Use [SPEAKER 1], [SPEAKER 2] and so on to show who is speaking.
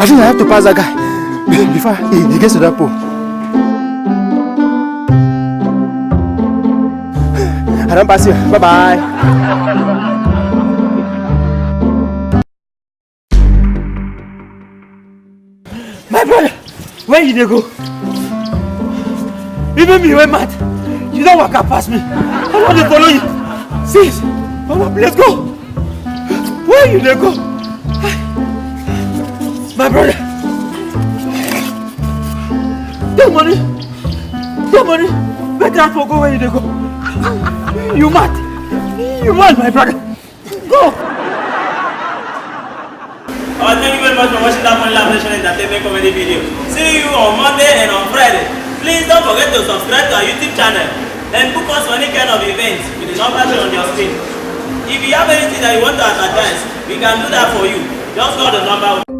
[SPEAKER 1] I think I have to pass that guy before he gets to that pole. I don't pass you. Bye-bye. My brother, where you dey go? Even me, went mad. You don't walk up past me. I want to follow you. Sis, Mama, let's go. Where you dey go? My brother. Take money. Make that for go where you dey go. You mad, my brother. Go.
[SPEAKER 2] Thank you very much for watching that Money Lab Nation Entertainment Comedy video. See you on Monday and on Friday. Please don't forget to subscribe to our YouTube channel and book us for any kind of events with the number shown on your screen. If you have anything that you want to advertise, we can do that for you. Just call the number.